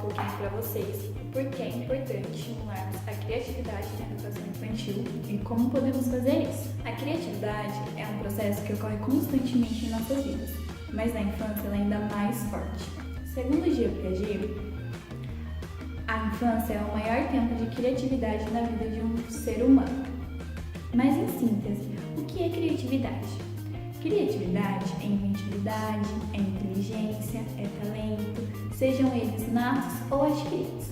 pouquinho para vocês o porquê é importante estimularmos a criatividade na educação infantil e como podemos fazer isso. A criatividade é um processo que ocorre constantemente em nossas vidas, mas na infância ela é ainda mais forte. Segundo o Gia Piaget, a infância é o maior tempo de criatividade na vida de um ser humano. Mas em síntese, o que é criatividade? Criatividade é inventividade, é inteligência, é talento, sejam eles natos ou adquiridos.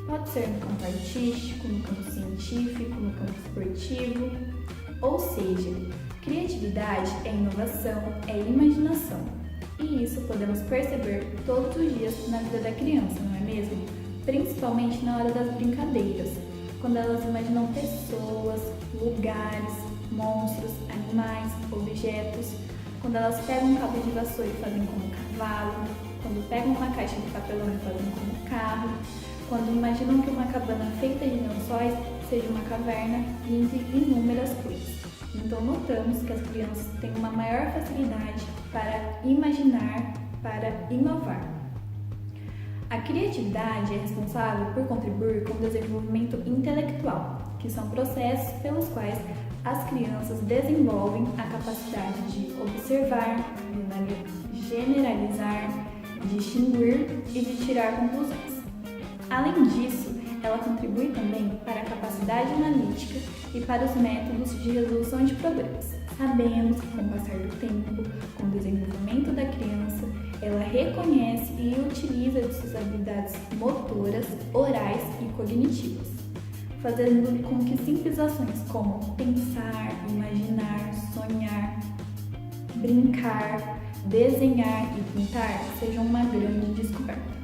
Pode ser no campo artístico, no campo científico, no campo esportivo, ou seja, criatividade é inovação, é imaginação. E isso podemos perceber todos os dias na vida da criança, não é mesmo? Principalmente na hora das brincadeiras, quando elas imaginam pessoas, lugares, monstros, animais, objetos, quando elas pegam um cabo de vassoura e fazem como cavalo, quando pegam uma caixa de papelão e fazem como carro, quando imaginam que uma cabana feita de lençóis seja uma caverna, e entre inúmeras coisas. Então notamos que as crianças têm uma maior facilidade para imaginar, para inovar. A criatividade é responsável por contribuir com o desenvolvimento intelectual, que são processos pelos quais as crianças desenvolvem a capacidade de observar, generalizar, distinguir e de tirar conclusões. Além disso, ela contribui também para a capacidade analítica e para os métodos de resolução de problemas. Sabemos que com o passar do tempo, com o desenvolvimento da criança, ela reconhece e utiliza de suas habilidades motoras, orais e cognitivas, fazendo com que simples ações como pensar, imaginar, sonhar, brincar, desenhar e pintar sejam uma grande descoberta.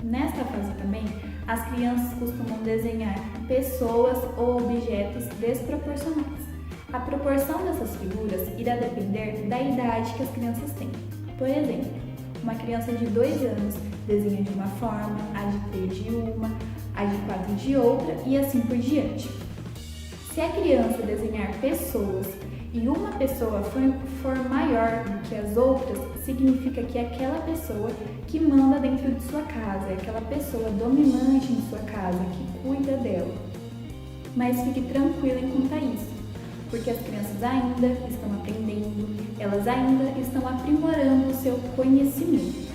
Nesta fase também, as crianças costumam desenhar pessoas ou objetos desproporcionais. A proporção dessas figuras irá depender da idade que as crianças têm. Por exemplo, uma criança de 2 anos desenha de uma forma, a de 3 de uma, a de 4 de outra e assim por diante. Se a criança desenhar pessoas e uma pessoa for maior do que as outras, significa que é aquela pessoa que manda dentro de sua casa, é aquela pessoa dominante em sua casa, que cuida dela. Mas fique tranquila em quanto a isso, porque as crianças ainda estão aprendendo, elas ainda estão aprimorando o seu conhecimento.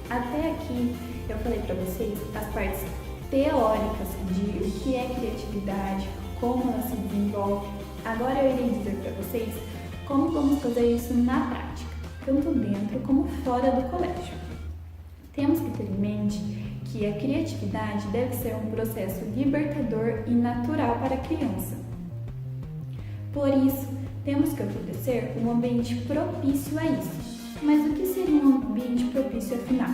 Até aqui eu falei para vocês as partes teóricas de o que é criatividade, como ela se desenvolve. Agora eu irei dizer para vocês como vamos fazer isso na prática, tanto dentro como fora do colégio. Temos que ter em mente que a criatividade deve ser um processo libertador e natural para a criança. Por isso, temos que oferecer um ambiente propício a isso. Mas o que seria um ambiente propício afinal?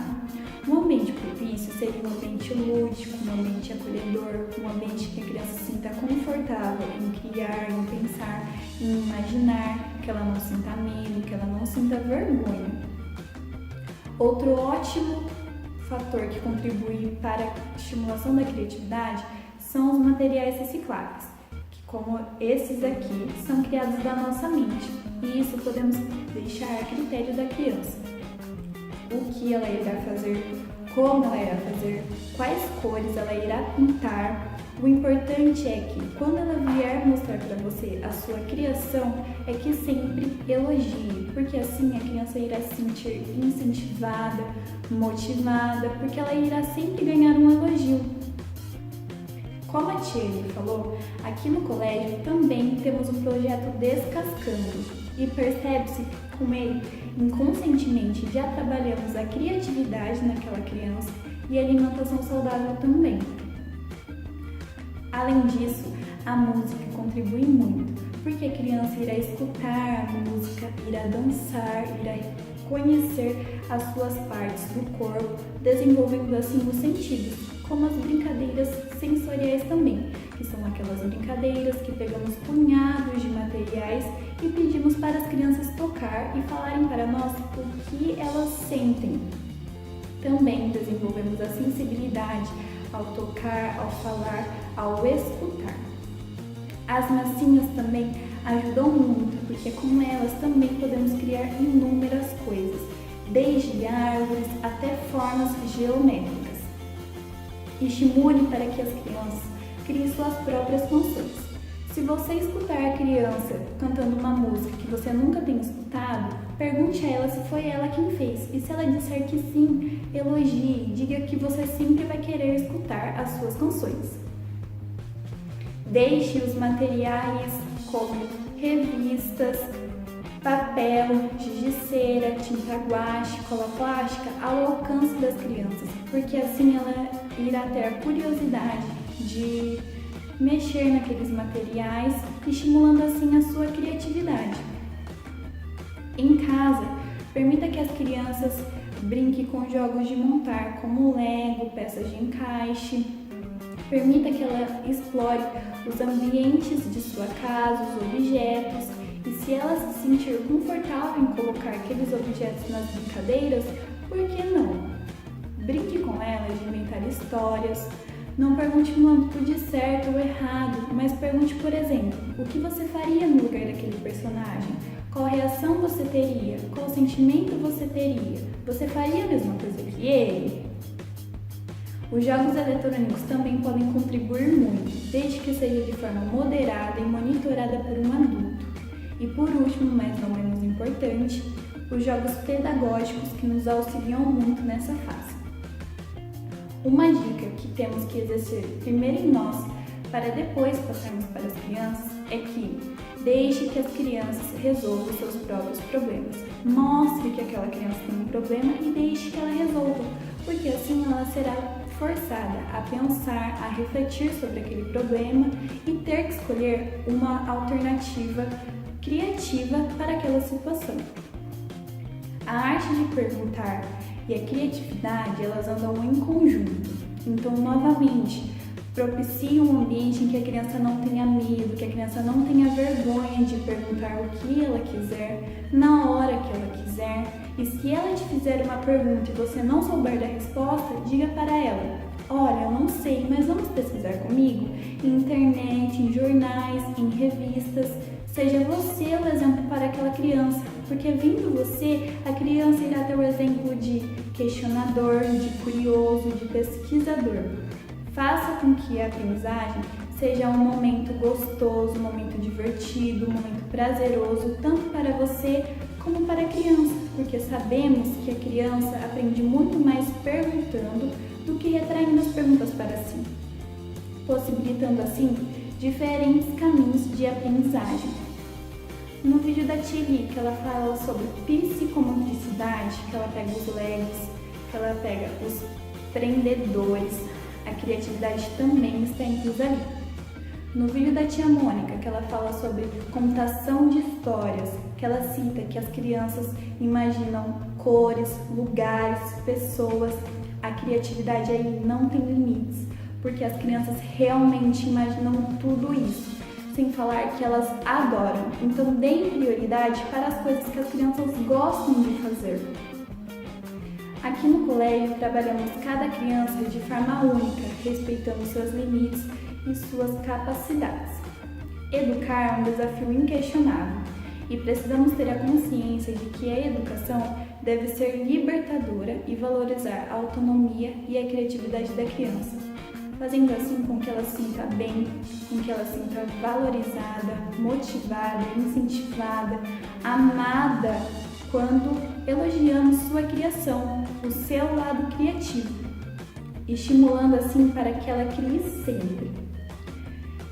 Um ambiente propício seria um ambiente lúdico, um ambiente acolhedor, um ambiente que a criança se sinta confortável em criar, em pensar, em imaginar, que ela não sinta medo, que ela não sinta vergonha. Outro ótimo fator que contribui para a estimulação da criatividade são os materiais recicláveis, que como esses aqui são criados da nossa mente, e isso podemos deixar a critério da criança. O que ela irá fazer, como ela irá fazer, quais cores ela irá pintar. O importante é que quando ela vier mostrar para você a sua criação, é que sempre elogie, porque assim a criança irá se sentir incentivada, motivada, porque ela irá sempre ganhar um elogio. Como a tia Eli falou, aqui no colégio também temos um projeto Descascando, e percebe-se que com ele, inconscientemente, já trabalhamos a criatividade naquela criança e a alimentação saudável também. Além disso, a música contribui muito, porque a criança irá escutar a música, irá dançar, irá conhecer as suas partes do corpo, desenvolvendo assim os sentidos, como as brincadeiras sensoriais também, que são aquelas brincadeiras que pegamos punhados de materiais e pedimos para as crianças tocar e falarem para nós o que elas sentem. Também desenvolvemos a sensibilidade ao tocar, ao falar, ao escutar. As massinhas também ajudam muito, porque com elas também podemos criar inúmeras coisas, desde árvores até formas geométricas. Estimule para que as crianças criem suas próprias canções. Se você escutar a criança cantando uma música que você nunca tem escutado, pergunte a ela se foi ela quem fez. E se ela disser que sim, elogie, diga que você sempre vai querer escutar as suas canções. Deixe os materiais como revistas, papel, giz de cera, tinta guache, cola plástica ao alcance das crianças, porque assim ela irá ter a curiosidade de mexer naqueles materiais, estimulando assim a sua criatividade. Em casa, permita que as crianças brinquem com jogos de montar, como Lego, peças de encaixe. Permita que ela explore os ambientes de sua casa, os objetos, e se ela se sentir confortável em colocar aqueles objetos nas brincadeiras, por que não? Brinque com ela de inventar histórias. Não pergunte no âmbito de certo ou errado, mas pergunte, por exemplo, o que você faria no lugar daquele personagem? Qual reação você teria? Qual sentimento você teria? Você faria a mesma coisa que ele? Os jogos eletrônicos também podem contribuir muito, desde que seja de forma moderada e monitorada por um adulto. E por último, mas não menos importante, os jogos pedagógicos que nos auxiliam muito nessa fase. Uma dica que temos que exercer primeiro em nós, para depois passarmos para as crianças, é que deixe que as crianças resolvam seus próprios problemas. Mostre que aquela criança tem um problema e deixe que ela resolva, porque assim ela será forçada a pensar, a refletir sobre aquele problema e ter que escolher uma alternativa criativa para aquela situação. A arte de perguntar e a criatividade, elas andam em conjunto. Então, novamente, propicie um ambiente em que a criança não tenha medo, que a criança não tenha vergonha de perguntar o que ela quiser, na hora que ela quiser. E se ela te fizer uma pergunta e você não souber da resposta, diga para ela: olha, eu não sei, mas vamos pesquisar comigo? Em internet, em jornais, em revistas. Seja você o exemplo para aquela criança, porque vendo você, a criança irá ter o exemplo de questionador, de curioso, de pesquisador. Faça com que a aprendizagem seja um momento gostoso, um momento divertido, um momento prazeroso, tanto para você como para a criança, porque sabemos que a criança aprende muito mais perguntando do que retraindo as perguntas para si, possibilitando assim diferentes caminhos de aprendizagem. No vídeo da Tilly, que ela fala sobre psicomotricidade, que ela pega os legos, que ela pega os prendedores, a criatividade também está inclusa ali. No vídeo da tia Mônica, que ela fala sobre contação de histórias, que ela cita que as crianças imaginam cores, lugares, pessoas, a criatividade aí não tem limites, porque as crianças realmente imaginam tudo isso. Sem falar que elas adoram, então deem prioridade para as coisas que as crianças gostam de fazer. Aqui no colégio trabalhamos cada criança de forma única, respeitando seus limites e suas capacidades. Educar é um desafio inquestionável e precisamos ter a consciência de que a educação deve ser libertadora e valorizar a autonomia e a criatividade da criança, fazendo assim com que ela se sinta bem, com que ela se sinta valorizada, motivada, incentivada, amada, quando elogiamos sua criação, o seu lado criativo, estimulando assim para que ela crie sempre.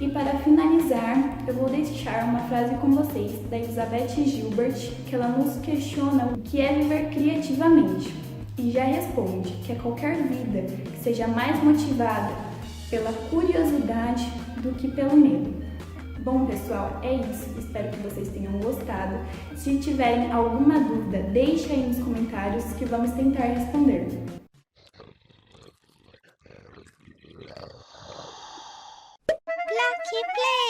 E para finalizar, eu vou deixar uma frase com vocês, da Elizabeth Gilbert, que ela nos questiona o que é viver criativamente. E já responde que é qualquer vida que seja mais motivada pela curiosidade do que pelo medo. Bom, pessoal, é isso. Espero que vocês tenham gostado. Se tiverem alguma dúvida, deixe aí nos comentários que vamos tentar responder. Lucky Play!